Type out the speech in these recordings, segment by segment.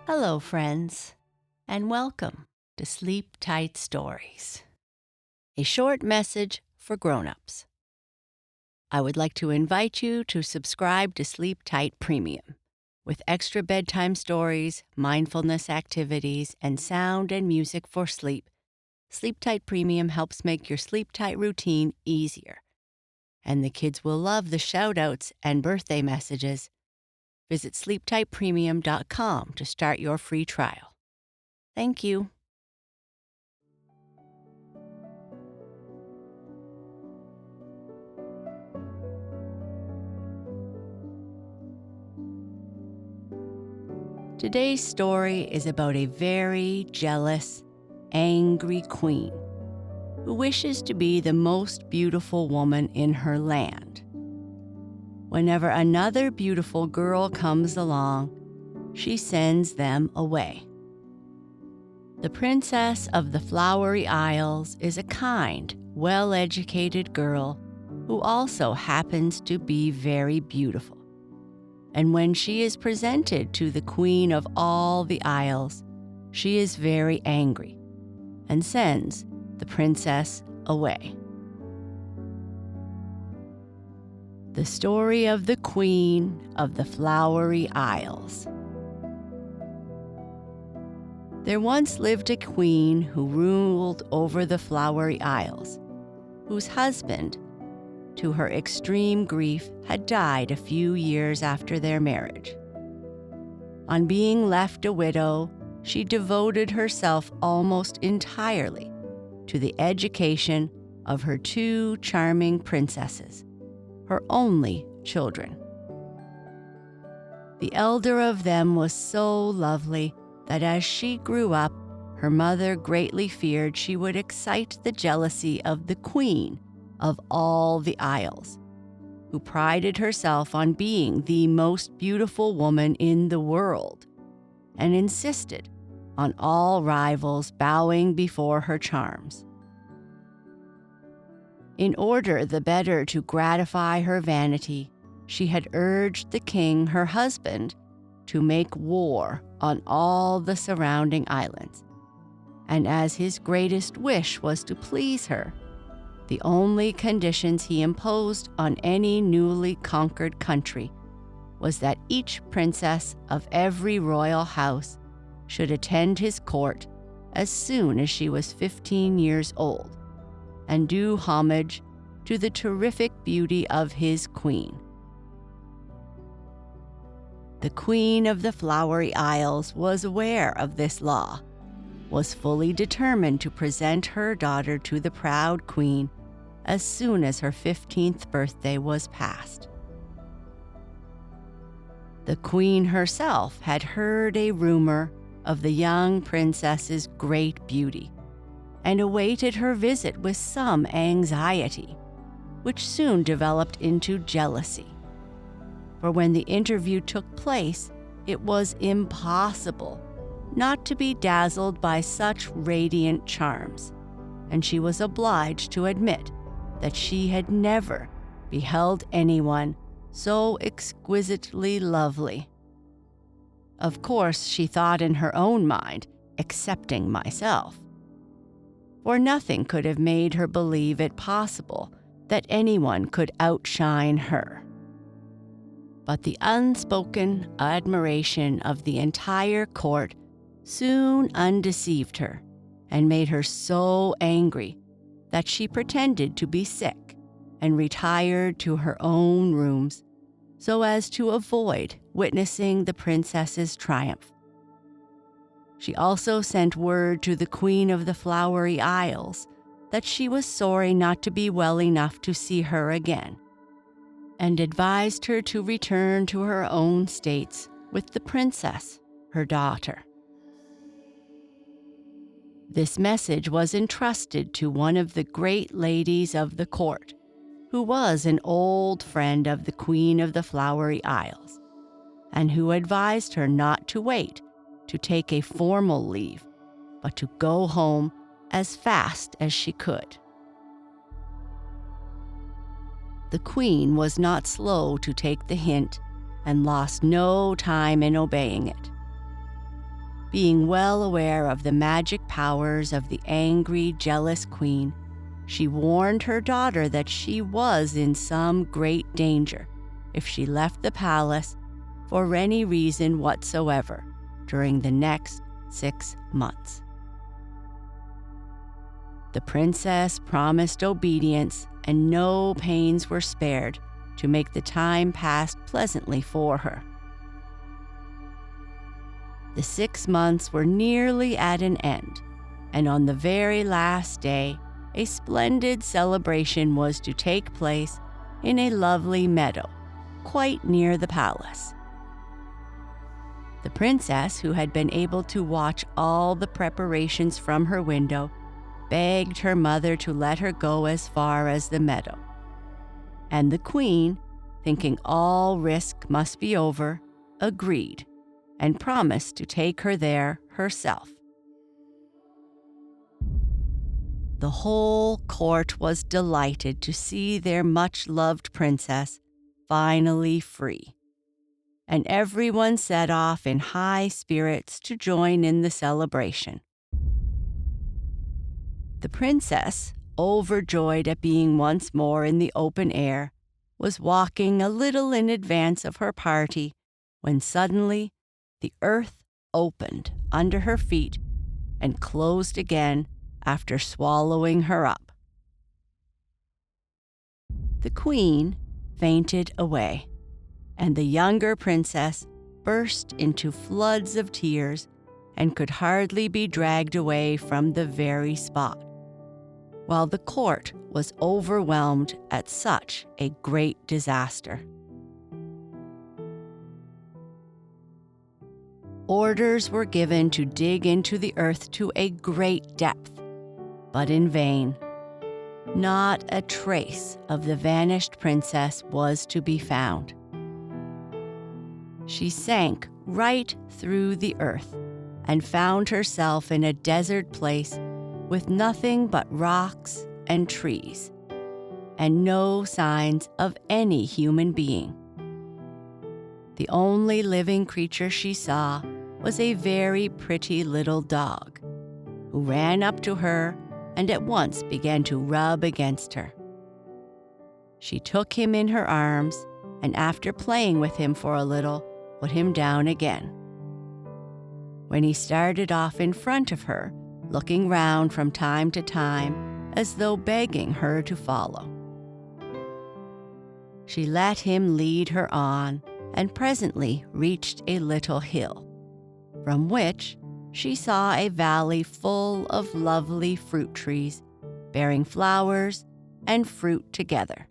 Hello, friends, and welcome to Sleep Tight Stories, a short message for grown-ups. I would like to invite you to subscribe to Sleep Tight Premium with extra bedtime stories, mindfulness activities, and sound and music for sleep. Sleep Tight Premium helps make your sleep tight routine easier, and the kids will love the shout-outs and birthday messages. Visit sleeptightpremium.com to start your free trial. Thank you. Today's story is about a very jealous, angry queen who wishes to be the most beautiful woman in her land. Whenever another beautiful girl comes along, she sends them away. The Princess of the Flowery Isles is a kind, well-educated girl who also happens to be very beautiful. And when she is presented to the Queen of all the Isles, she is very angry and sends the princess away. The story of the Queen of the Flowery Isles. There once lived a queen who ruled over the Flowery Isles, whose husband, to her extreme grief, had died a few years after their marriage. On being left a widow, she devoted herself almost entirely to the education of her two charming princesses, her only children. The elder of them was so lovely that as she grew up, her mother greatly feared she would excite the jealousy of the queen of all the Isles, who prided herself on being the most beautiful woman in the world, and insisted on all rivals bowing before her charms. In order the better to gratify her vanity, she had urged the king, her husband, to make war on all the surrounding islands. And as his greatest wish was to please her, the only conditions he imposed on any newly conquered country was that each princess of every royal house should attend his court as soon as she was 15 years old, and do homage to the terrific beauty of his queen. The Queen of the Flowery Isles was aware of this law, was fully determined to present her daughter to the proud queen as soon as her 15th birthday was passed. The queen herself had heard a rumor of the young princess's great beauty, and awaited her visit with some anxiety, which soon developed into jealousy. For when the interview took place, it was impossible not to be dazzled by such radiant charms, and she was obliged to admit that she had never beheld anyone so exquisitely lovely. Of course, she thought in her own mind, excepting myself, for nothing could have made her believe it possible that anyone could outshine her. But the unspoken admiration of the entire court soon undeceived her and made her so angry that she pretended to be sick and retired to her own rooms so as to avoid witnessing the princess's triumph. She also sent word to the Queen of the Flowery Isles that she was sorry not to be well enough to see her again, and advised her to return to her own states with the princess, her daughter. This message was entrusted to one of the great ladies of the court, who was an old friend of the Queen of the Flowery Isles, and who advised her not to wait to take a formal leave, but to go home as fast as she could. The queen was not slow to take the hint and lost no time in obeying it. Being well aware of the magic powers of the angry, jealous queen, she warned her daughter that she was in some great danger if she left the palace for any reason whatsoever during the next 6 months. The princess promised obedience, and no pains were spared to make the time pass pleasantly for her. The 6 months were nearly at an end, and on the very last day, a splendid celebration was to take place in a lovely meadow quite near the palace. The princess, who had been able to watch all the preparations from her window, begged her mother to let her go as far as the meadow. And the queen, thinking all risk must be over, agreed and promised to take her there herself. The whole court was delighted to see their much-loved princess finally free, and everyone set off in high spirits to join in the celebration. The princess, overjoyed at being once more in the open air, was walking a little in advance of her party when suddenly the earth opened under her feet and closed again after swallowing her up. The queen fainted away, and the younger princess burst into floods of tears and could hardly be dragged away from the very spot, while the court was overwhelmed at such a great disaster. Orders were given to dig into the earth to a great depth, but in vain. Not a trace of the vanished princess was to be found. She sank right through the earth and found herself in a desert place with nothing but rocks and trees, and no signs of any human being. The only living creature she saw was a very pretty little dog, who ran up to her and at once began to rub against her. She took him in her arms, and after playing with him for a little, put him down again. When he started off in front of her, looking round from time to time as though begging her to follow, she let him lead her on and presently reached a little hill, from which she saw a valley full of lovely fruit trees, bearing flowers and fruit together.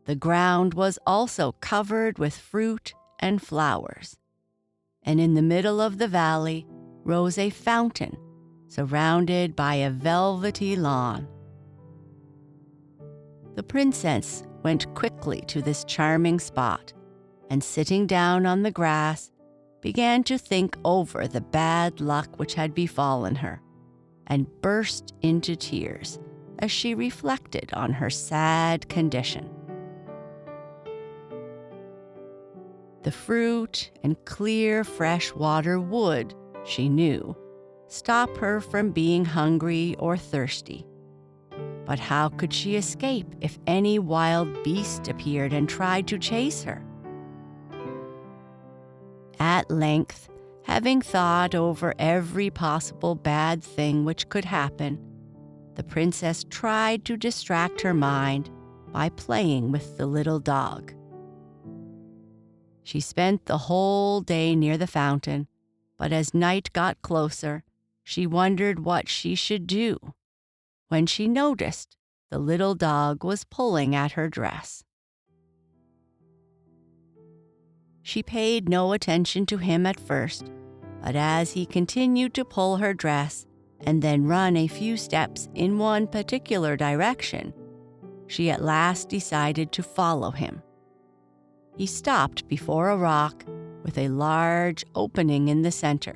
The ground was also covered with fruit and flowers, and in the middle of the valley rose a fountain surrounded by a velvety lawn. The princess went quickly to this charming spot, and sitting down on the grass, began to think over the bad luck which had befallen her, and burst into tears as she reflected on her sad condition. The fruit and clear, fresh water would, she knew, stop her from being hungry or thirsty. But how could she escape if any wild beast appeared and tried to chase her? At length, having thought over every possible bad thing which could happen, the princess tried to distract her mind by playing with the little dog. She spent the whole day near the fountain, but as night got closer, she wondered what she should do, when she noticed the little dog was pulling at her dress. She paid no attention to him at first, but as he continued to pull her dress and then run a few steps in one particular direction, she at last decided to follow him. He stopped before a rock with a large opening in the center,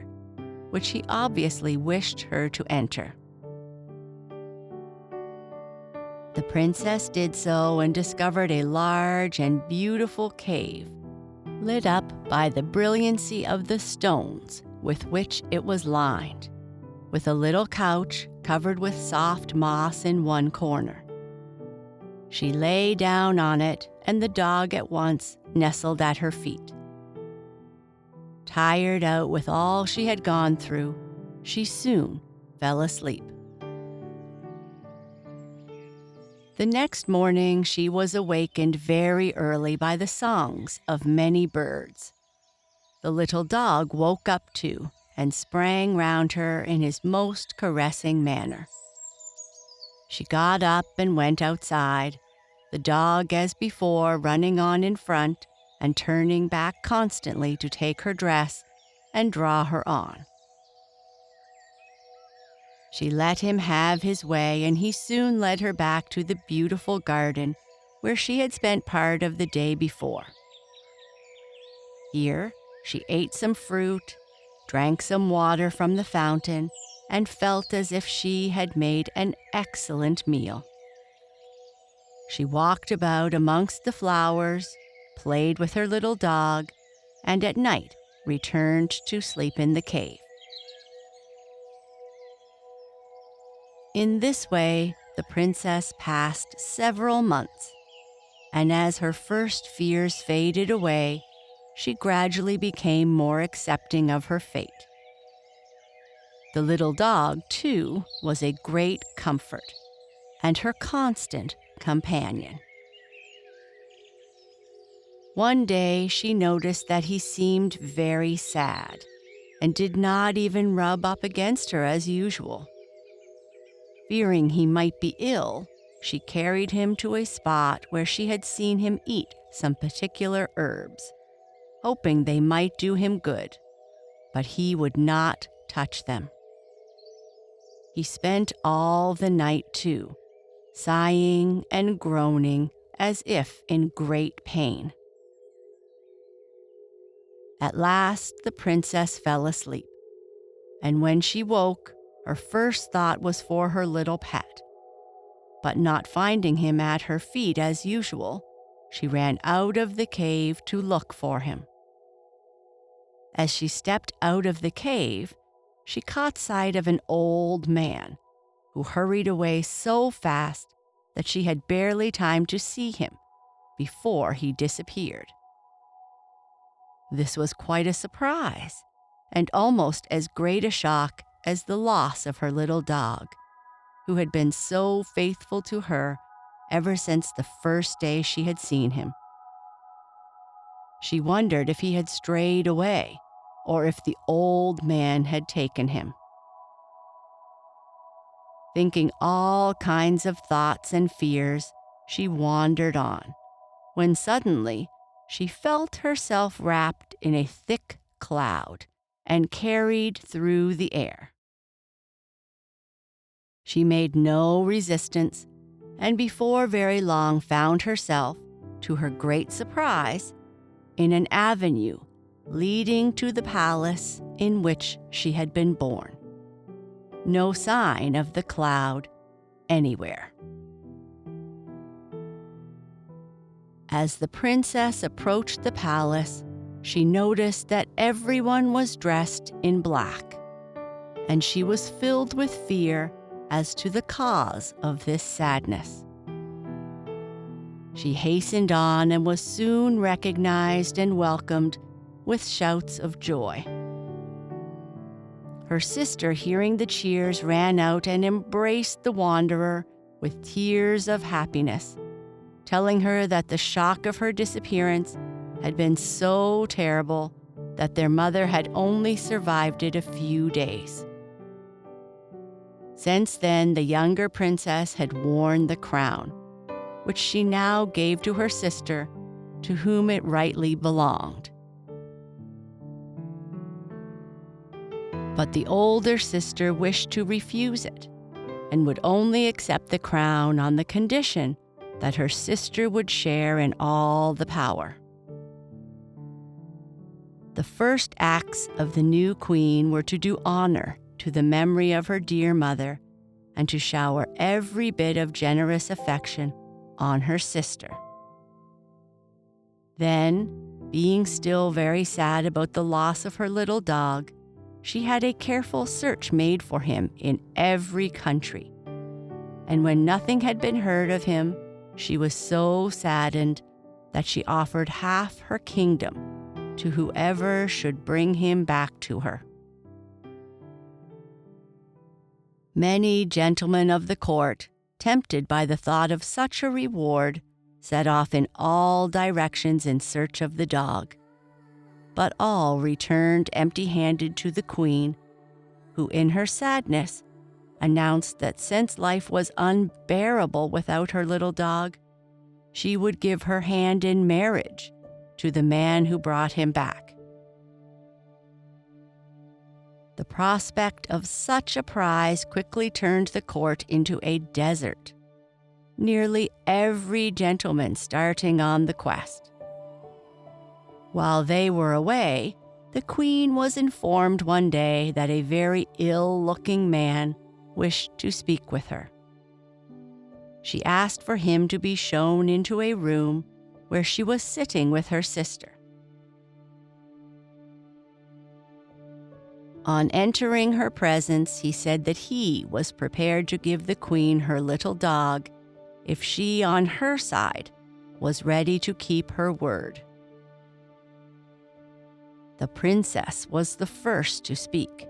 which he obviously wished her to enter. The princess did so and discovered a large and beautiful cave, lit up by the brilliancy of the stones with which it was lined, with a little couch covered with soft moss in one corner. She lay down on it, and the dog at once nestled at her feet. Tired out with all she had gone through, she soon fell asleep. The next morning she was awakened very early by the songs of many birds. The little dog woke up too and sprang round her in his most caressing manner. She got up and went outside, the dog as before running on in front and turning back constantly to take her dress and draw her on. She let him have his way, and he soon led her back to the beautiful garden where she had spent part of the day before. Here, she ate some fruit, drank some water from the fountain, and felt as if she had made an excellent meal. She walked about amongst the flowers, played with her little dog, and at night returned to sleep in the cave. In this way, the princess passed several months, and as her first fears faded away, she gradually became more accepting of her fate. The little dog, too, was a great comfort, and her constant companion. One day she noticed that he seemed very sad, and did not even rub up against her as usual. Fearing he might be ill, she carried him to a spot where she had seen him eat some particular herbs, hoping they might do him good, but he would not touch them. He spent all the night too, sighing and groaning as if in great pain. At last the princess fell asleep, and when she woke, her first thought was for her little pet. But not finding him at her feet as usual, she ran out of the cave to look for him. As she stepped out of the cave, she caught sight of an old man who hurried away so fast that she had barely time to see him before he disappeared. This was quite a surprise, and almost as great a shock as the loss of her little dog, who had been so faithful to her ever since the first day she had seen him. She wondered if he had strayed away, or if the old man had taken him. Thinking all kinds of thoughts and fears, she wandered on, when suddenly she felt herself wrapped in a thick cloud and carried through the air. She made no resistance, and before very long found herself, to her great surprise, in an avenue leading to the palace in which she had been born. No sign of the cloud anywhere. As the princess approached the palace, she noticed that everyone was dressed in black, and she was filled with fear as to the cause of this sadness. She hastened on and was soon recognized and welcomed with shouts of joy. Her sister, hearing the cheers, ran out and embraced the wanderer with tears of happiness, telling her that the shock of her disappearance had been so terrible that their mother had only survived it a few days. Since then, the younger princess had worn the crown, which she now gave to her sister, to whom it rightly belonged. But the older sister wished to refuse it, and would only accept the crown on the condition that her sister would share in all the power. The first acts of the new queen were to do honor to the memory of her dear mother, and to shower every bit of generous affection on her sister. Then, being still very sad about the loss of her little dog, she had a careful search made for him in every country. And when nothing had been heard of him, she was so saddened that she offered half her kingdom to whoever should bring him back to her. Many gentlemen of the court, tempted by the thought of such a reward, set off in all directions in search of the dog. But all returned empty-handed to the queen, who in her sadness announced that since life was unbearable without her little dog, she would give her hand in marriage to the man who brought him back. The prospect of such a prize quickly turned the court into a desert, nearly every gentleman starting on the quest. While they were away, the queen was informed one day that a very ill-looking man wished to speak with her. She asked for him to be shown into a room where she was sitting with her sister. On entering her presence, he said that he was prepared to give the queen her little dog if she, on her side, was ready to keep her word. The princess was the first to speak.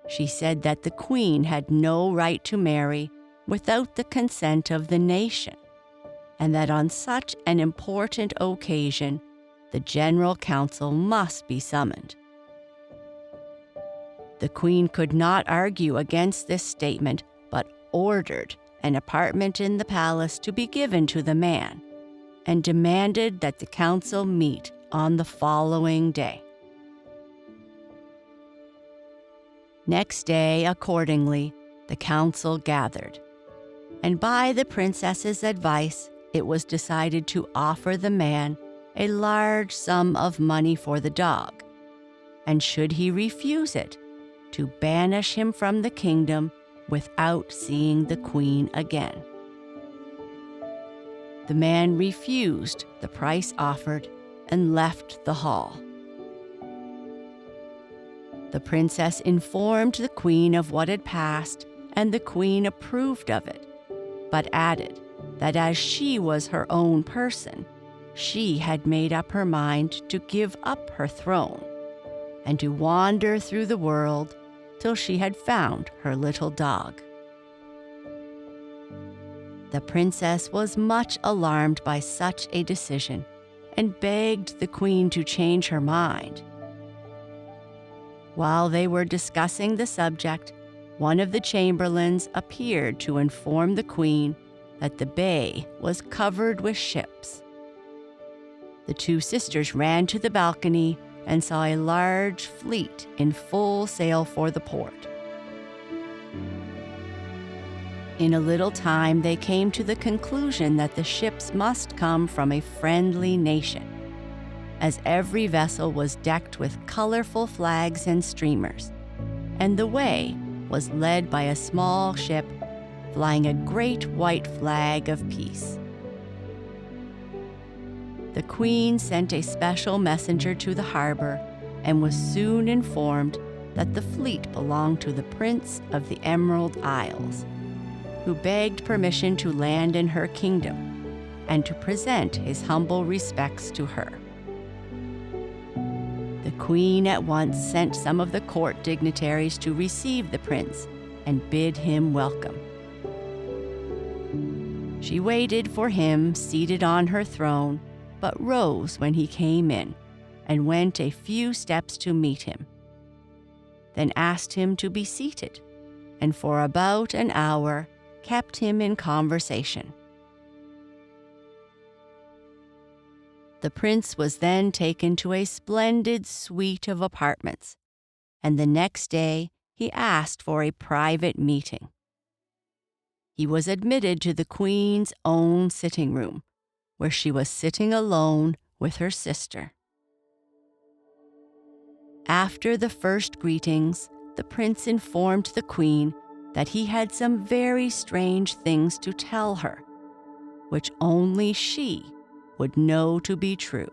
She said that the queen had no right to marry without the consent of the nation, and that on such an important occasion, the General Council must be summoned. The queen could not argue against this statement, but ordered an apartment in the palace to be given to the man, and demanded that the council meet on the following day. Next day, accordingly, the council gathered, and by the princess's advice, it was decided to offer the man a large sum of money for the dog, and should he refuse it, to banish him from the kingdom without seeing the queen again. The man refused the price offered and left the hall. The princess informed the queen of what had passed, and the queen approved of it, but added that as she was her own person, she had made up her mind to give up her throne and to wander through the world till she had found her little dog. The princess was much alarmed by such a decision and begged the queen to change her mind. While they were discussing the subject, one of the chamberlains appeared to inform the queen that the bay was covered with ships. The two sisters ran to the balcony and saw a large fleet in full sail for the port. In a little time, they came to the conclusion that the ships must come from a friendly nation, as every vessel was decked with colorful flags and streamers, and the way was led by a small ship flying a great white flag of peace. The queen sent a special messenger to the harbor and was soon informed that the fleet belonged to the Prince of the Emerald Isles, who begged permission to land in her kingdom and to present his humble respects to her. The queen at once sent some of the court dignitaries to receive the prince and bid him welcome. She waited for him seated on her throne, but rose when he came in and went a few steps to meet him, then asked him to be seated, and for about an hour kept him in conversation. The prince was then taken to a splendid suite of apartments, and the next day he asked for a private meeting. He was admitted to the queen's own sitting room, where she was sitting alone with her sister. After the first greetings, the prince informed the queen that he had some very strange things to tell her, which only she would know to be true.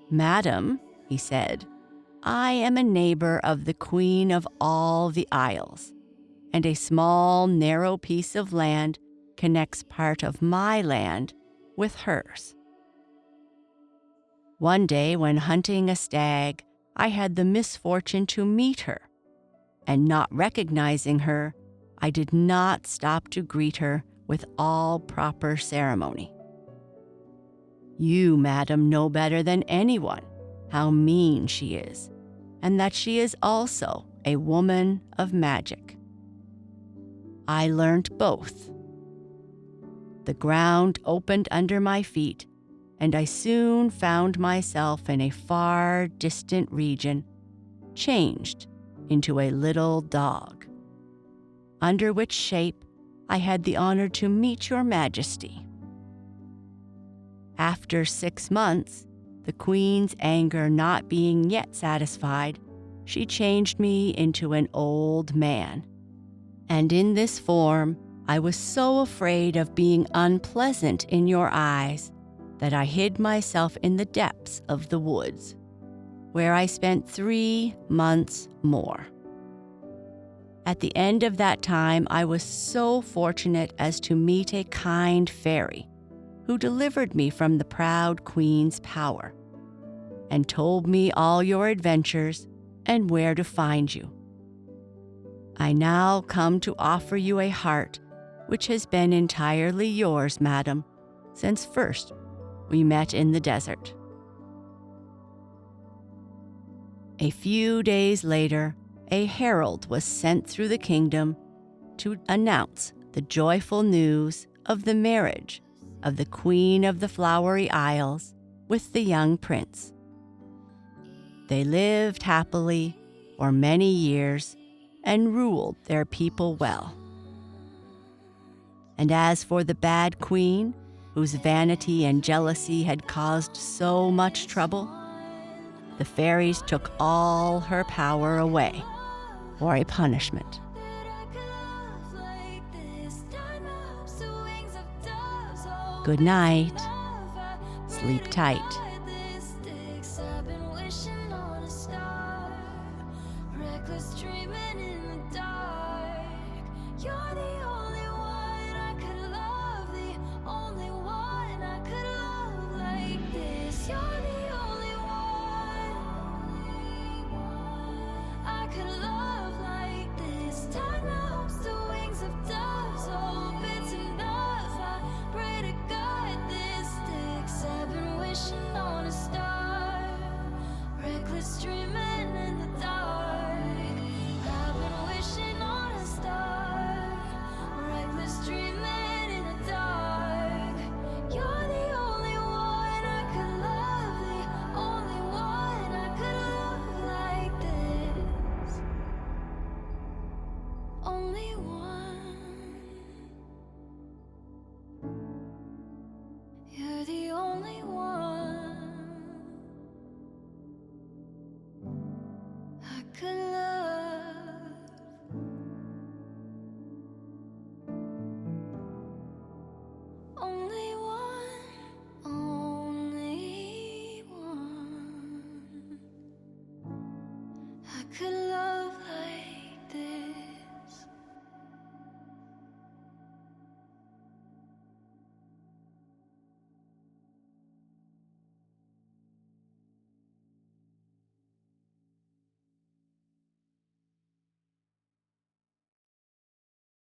"Madam," he said, I am a neighbor of the Queen of all the Isles, and a small, narrow piece of land connects part of my land with hers. One day, when hunting a stag, I had the misfortune to meet her, and not recognizing her, I did not stop to greet her with all proper ceremony. You, madam, know better than anyone how mean she is, and that she is also a woman of magic. I learned both. The ground opened under my feet, and I soon found myself in a far distant region, changed into a little dog, under which shape I had the honor to meet your majesty. After 6 months, the queen's anger not being yet satisfied, she changed me into an old man. And in this form, I was so afraid of being unpleasant in your eyes that I hid myself in the depths of the woods, where I spent 3 months more. At the end of that time, I was so fortunate as to meet a kind fairy who delivered me from the proud queen's power and told me all your adventures and where to find you. I now come to offer you a heart which has been entirely yours, madam, since first we met in the desert. A few days later, a herald was sent through the kingdom to announce the joyful news of the marriage of the Queen of the Flowery Isles with the young prince. They lived happily for many years and ruled their people well. And as for the bad queen, whose vanity and jealousy had caused so much trouble, the fairies took all her power away for a punishment. Good night. Sleep tight.